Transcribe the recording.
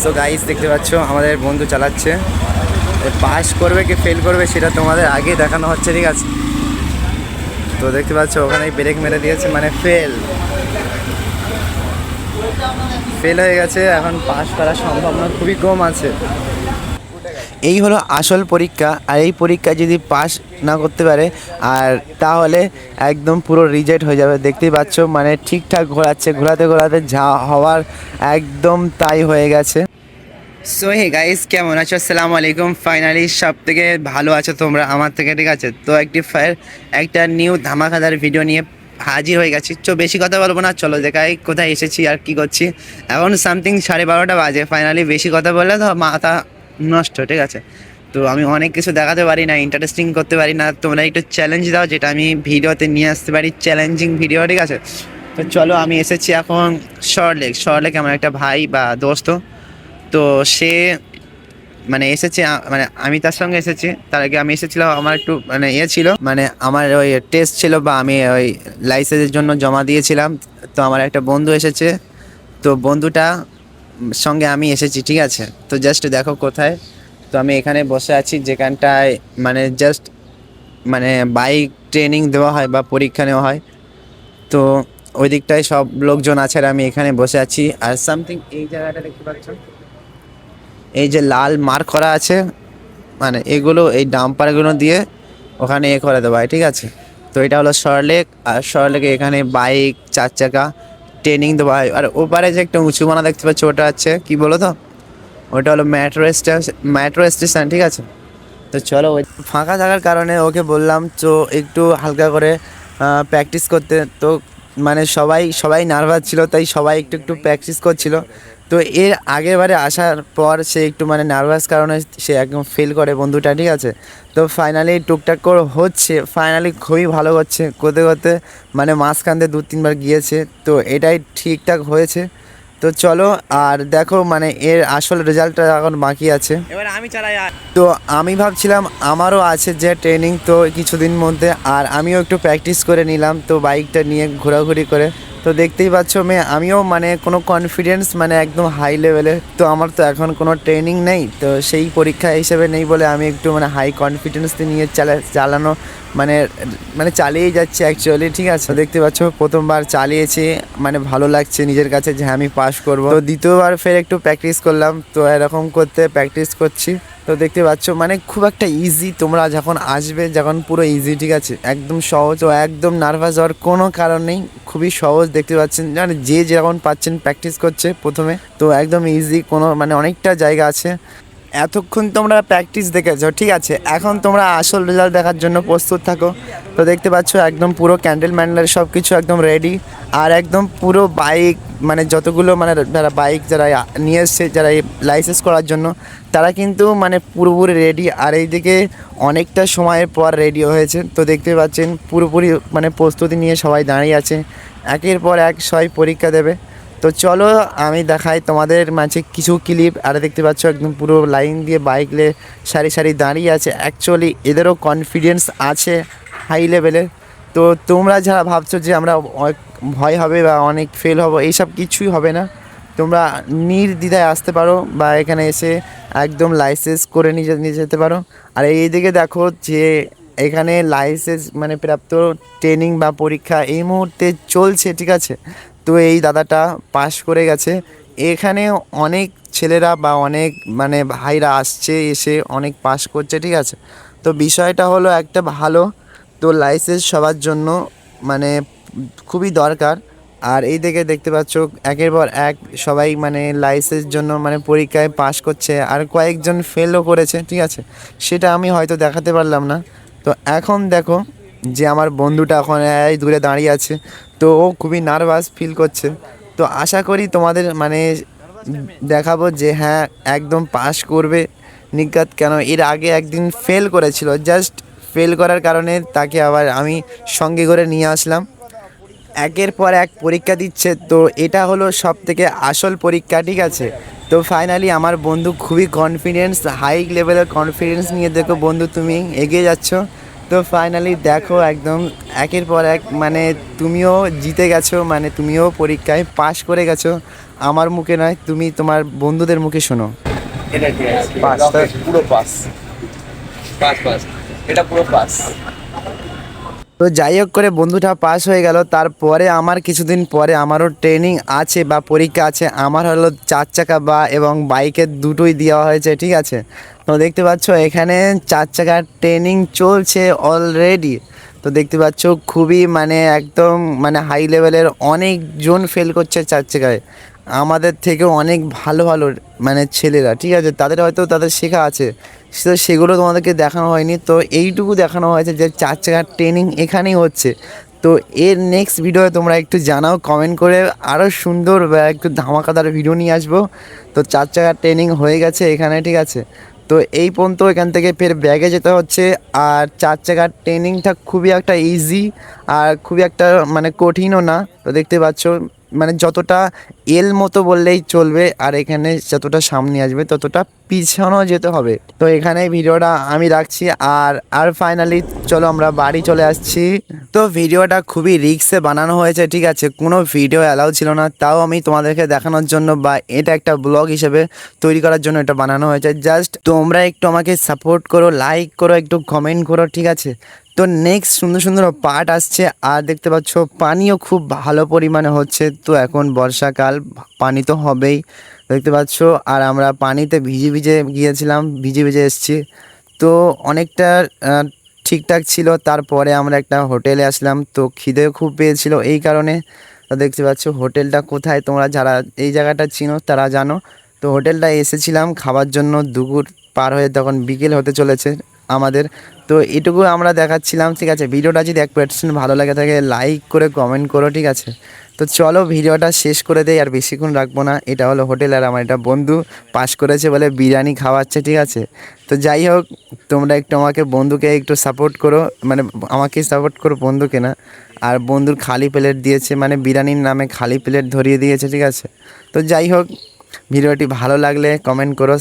So guys দেখতে পাচ্ছ আমাদের বন্ধু চালাচ্ছে, পাস করবে কি ফেল করবে সেটা তোমাদের আগে দেখানো হচ্ছে, ঠিক আছে? তো দেখতে পাচ্ছ ওখানে ব্রেক মেরে দিয়েছে, মানে ফেল হয়ে গেছে। এখন পাস করার সম্ভাবনা খুবই কম আছে। এই হলো আসল পরীক্ষা, আর এই পরীক্ষা যদি পাস না করতে পারে আর তাহলে একদম পুরো রিজেক্ট হয়ে যাবে। দেখতেই পাচ্ছ মানে ঠিকঠাক ঘোরাচ্ছে, ঘোরাতে ঘোরাতে যা হওয়ার একদম তাই হয়ে গেছে। সো হে গাইস, কেমন আছো? আসসালামু আলাইকুম। ফাইনালি সব থেকে ভালো আছো তোমরা আমার থেকে, ঠিক আছে? তো একটা নিউ ধামাকাদার ভিডিও নিয়ে হাজির হয়ে গেছি। তো বেশি কথা বলবো না, চলো দেখাই কোথায় এসেছি আর কি করছি। এখন সামথিং 12:30 বাজে। ফাইনালি বেশি কথা বললে তো মাথা নষ্ট, ঠিক আছে? তো আমি অনেক কিছু দেখাতে পারি না, ইন্টারেস্টিং করতে পারি না। তোমরা একটু চ্যালেঞ্জ দাও যেটা আমি ভিডিওতে নিয়ে আসতে পারি, চ্যালেঞ্জিং ভিডিও, ঠিক আছে? তো চলো, আমি এসেছি এখন শর্টলেক আমার একটা ভাই বা দোস্ত। তো সে মানে এসেছে, মানে আমি তার সঙ্গে এসেছি। তার আগে আমি এসেছিলাম, আমার একটু মানে ছিল, মানে আমার ওই টেস্ট ছিল বা আমি ওই লাইসেন্সের জন্য জমা দিয়েছিলাম। তো আমার একটা বন্ধু এসেছে, তো বন্ধুটা সঙ্গে আমি এসেছি, ঠিক আছে? তো জাস্ট দেখো কোথায়। তো আমি এখানে বসে আছি যেখানটায় মানে জাস্ট মানে বাইক ট্রেনিং দেওয়া হয় বা পরীক্ষা নেওয়া হয়। তো ওই দিকটায় সব লোকজন আছে আর আমি এখানে বসে আছি। আর সামথিং এই জায়গাটা দেখতে পাচ্ছ, এই যে লাল মার্ক করা আছে, মানে এগুলো এই ডাম্পারগুলো দিয়ে ওখানে করে দেওয়া হয়, ঠিক আছে? তো এটা হলো সরলেক, আর সরলেকে এখানে বাইক 4 চাকা ট্রেনিং দেওয়া হয়। আর ওপারে যে একটা উঁচু মানা দেখতে পাচ্ছ, ওটা আছে কি বলো তো, ওটা হলো মেট্রো স্টেশন, ঠিক আছে? তো চলো, ওই ফাঁকা থাকার কারণে ওকে বললাম তো একটু হালকা করে প্র্যাকটিস করতে। তো মানে সবাই নার্ভাস ছিল, তাই সবাই একটু একটু প্র্যাকটিস করছিল। তো এর আগেরবারে আসার পর সে একটু মানে নার্ভাস কারণে সে একদম ফেল করে বন্ধুটা, ঠিক আছে? তো ফাইনালি টুকটাক করে হচ্ছে, ফাইনালি খুবই ভালো হচ্ছে, করতে করতে মানে মাঝখান দিয়ে 2-3 বার গিয়েছে। তো এটাই ঠিকঠাক হয়েছে। তো চলো আর দেখো মানে এর আসল রেজাল্টটা এখন বাকি আছে। এবার আমি চালাই। তো আমি ভাবছিলাম আমারও আছে যে ট্রেনিং, তো কিছুদিন মধ্যে আর আমিও একটু প্র্যাকটিস করে নিলাম তো বাইকটা নিয়ে ঘোরাঘুরি করে। তো দেখতেই পাচ্ছ আমিও মানে কোনো কনফিডেন্স মানে একদম হাই লেভেলে। তো আমার তো এখন কোনো ট্রেনিং নেই, তো সেই পরীক্ষা হিসেবে নেই বলে আমি একটু মানে হাই কনফিডেন্স নিয়ে চালানো মানে মানে চালিয়েই যাচ্ছি অ্যাকচুয়ালি, ঠিক আছে? দেখতে পাচ্ছ প্রথমবার চালিয়েছি, মানে ভালো লাগছে নিজের কাছে যে আমি পাস করব। তো দ্বিতীয়বার ফের একটু প্র্যাকটিস করলাম, তো এরকম করতে প্র্যাকটিস করছি। তো দেখতে পাচ্ছ মানে খুব একটা ইজি, তোমরা যখন আসবে যখন পুরো ইজি, ঠিক আছে? একদম সহজ, ও একদম নার্ভাস হওয়ার কোনো কারণ নেই, খুবই সহজ। দেখতে পাচ্ছেন মানে যে যেমন পাচ্ছেন প্র্যাকটিস করছে প্রথমে, তো একদম ইজি, কোনো মানে অনেকটা জায়গা আছে। এতক্ষণ তোমরা প্র্যাকটিস দেখেছো, ঠিক আছে? এখন তোমরা আসল রেজাল্ট দেখার জন্য প্রস্তুত থাকো। তো দেখতে পাচ্ছ একদম পুরো ক্যান্ডেল ম্যান্ডেল সব কিছু একদম রেডি, আর একদম পুরো বাইক মানে যতগুলো মানে যারা বাইক যারা নিয়ে এসছে, যারা লাইসেন্স করার জন্য, তারা কিন্তু মানে পুরোপুরি রেডি। আর এইদিকে অনেকটা সময়ের পর রেডি হয়েছে। তো দেখতে পাচ্ছেন পুরোপুরি মানে প্রস্তুতি নিয়ে সবাই দাঁড়িয়ে আছে, একের পর এক সবাই পরীক্ষা দেবে। তো চলো আমি দেখাই তোমাদের মাঝে কিছু ক্লিপ। আর দেখতে পাচ্ছ একদম পুরো লাইন দিয়ে বাইক সারি সারি দাঁড়িয়ে আছে। অ্যাকচুয়ালি এদেরও কনফিডেন্স আছে হাই লেভেলের। তো তোমরা যারা ভাবছো যে আমরা ভয় হবে বা অনেক ফেল হবো, এইসব কিছুই হবে না। তোমরা নির্দ্বিধায় আসতে পারো বা এখানে এসে একদম লাইসেন্স করে নিয়ে যেতে পারো। আর এই দিকে দেখো যে এখানে লাইসেন্স মানে প্রাপ্ত ট্রেনিং বা পরীক্ষা এই মুহূর্তে চলছে, ঠিক আছে? তো এই দাদাটা পাশ করে গেছে। এখানে অনেক ছেলেরা বা অনেক মানে ভাইরা আসছে, এসে অনেক পাস করছে, ঠিক আছে? তো বিষয়টা হলো একটা ভালো, তো লাইসেন্স সবার জন্য মানে খুবই দরকার। আর এই দিকে দেখতে পাচ্ছ একের পর এক সবাই মানে লাইসেন্সের জন্য মানে পরীক্ষায় পাশ করছে, আর কয়েকজন ফেলও করেছে, ঠিক আছে? সেটা আমি হয়তো দেখাতে পারলাম না। তো এখন দেখো যে আমার বন্ধুটা এখন এই দূরে দাঁড়িয়ে আছে, তো ও খুবই নার্ভাস ফিল করছে। তো আশা করি তোমাদের মানে দেখাবো যে হ্যাঁ একদম পাস করবে নিজ্ঞাত। কেন এর আগে একদিন ফেল করেছিল, জাস্ট ফেল করার কারণে তাকে আবার আমি সঙ্গে করে নিয়ে আসলাম। একের পর এক পরীক্ষা দিচ্ছে, তো এটা হলো সব থেকে আসল পরীক্ষা, ঠিক আছে? তো ফাইনালি আমার বন্ধু খুবই কনফিডেন্স, হাই লেভেলের কনফিডেন্স নিয়ে দেখো বন্ধু তুমি এগিয়ে যাচ্ছ। তো তো ফাইনালি দেখো একদম একের পর এক মানে তুমিও জিতে গেছো, মানে তুমিও পরীক্ষায় পাশ করে গেছো। আমার মুখে নয়, তুমি তোমার বন্ধুদের মুখে শোনো। এটা ঠিক আছে, পাস, রকেট পুরো পাস, পাস পাস, এটা পুরো পাস। তো যাই হোক করে বন্ধুটা পাস হয়ে গেল। তারপরে আমার কিছুদিন পরে আমারও ট্রেনিং আছে বা পরীক্ষা আছে। আমার হলো 4 চাকা বা এবং বাইকের দুটোই দেওয়া হয়েছে, ঠিক আছে। তো দেখতে পাচ্ছ এখানে 4 চাকার ট্রেনিং চলছে অলরেডি। তো দেখতে পাচ্ছ খুবই মানে একদম মানে হাই লেভেলের অনেকজন ফেল করছে 4 চাকায়, আমাদের থেকেও অনেক ভালো ভালো মানে ছেলেরা, ঠিক আছে। তাদের হয়তো তাদের শেখা আছে, তো সেগুলো তোমাদেরকে দেখানো হয়নি। তো এইটুকু দেখানো হয়েছে যে 4 চাকার ট্রেনিং এখানেই হচ্ছে। তো এর নেক্সট ভিডিও তোমরা একটু জানাও কমেন্ট করে, আরও সুন্দর বা একটু ধামাকাদার ভিডিও নিয়ে আসবো। তো 4 চাকার ট্রেনিং হয়ে গেছে এখানে, ঠিক আছে। তো এই পর্যন্ত এখান থেকে ফের ব্যাগে যেতে হচ্ছে। আর 4 চাকার ট্রেনিংটা খুবই একটা ইজি আর খুবই একটা মানে কঠিনও না। তো দেখতে পাচ্ছ মানে যতটা এল মতো বললেই চলবে, আর এখানে যতটা সামনে আসবে ততটা পিছনেও যেতে হবে। তো এখানে ভিডিওটা আমি রাখছি। আর ফাইনালি চলো আমরা বাড়ি চলে আসছি। তো ভিডিওটা খুবই রিস্কে বানানো হয়েছে, ঠিক আছে। কোনো ভিডিও অ্যালাউ ছিল না, তাও আমি তোমাদেরকে দেখানোর জন্য বা এটা একটা ব্লগ হিসেবে তৈরি করার জন্য এটা বানানো হয়েছে। জাস্ট তোমরা একটু আমাকে সাপোর্ট করো, লাইক করো, একটু কমেন্ট করো, ঠিক আছে। তো নেক্সট সুন্দর সুন্দর পার্ট আসছে। আর দেখতে পাচ্ছ পানিও খুব ভালো পরিমাণে হচ্ছে। তো এখন বর্ষাকাল, পানি তো হবেই, দেখতে পাচ্ছ। আর আমরা পানিতে ভিজে ভিজে গিয়েছিলাম, ভিজে ভিজে এসেছি। তো অনেকটা ঠিকঠাক ছিল। তারপরে আমরা একটা হোটেলে আসলাম, তো খিদেও খুব পেয়েছিল এই কারণে। তো দেখতে পাচ্ছ হোটেলটা কোথায়, তোমরা যারা এই জায়গাটা চিনো তারা জানো। তো হোটেলটা এসেছিলাম খাবার জন্য, দুপুর পার হয়ে তখন বিকেল হতে চলেছে আমাদের। তো এটুকু আমরা দেখাচ্ছিলাম, ঠিক আছে। ভিডিওটা যদি 1% ভালো লাগে থাকে লাইক করে কমেন্ট করো, ঠিক আছে। তো চলো ভিডিওটা শেষ করে দেই, আর বেশিক্ষণ রাখবো না। এটা হলো হোটেল, আর আমার এটা বন্ধু পাস করেছে বলে বিরিয়ানি খাওয়াচ্ছে, ঠিক আছে। তো যাই হোক তোমরা একটু আমাকে বন্ধুকে একটু সাপোর্ট করো, মানে আমাকে সাপোর্ট করো, বন্ধুকে না। আর বন্ধুর খালি প্লেট দিয়েছে, মানে বিরিয়ানির নামে খালি প্লেট ধরিয়ে দিয়েছে, ঠিক আছে। তো যাই হোক ভিডিওটি ভালো লাগলে কমেন্ট করো।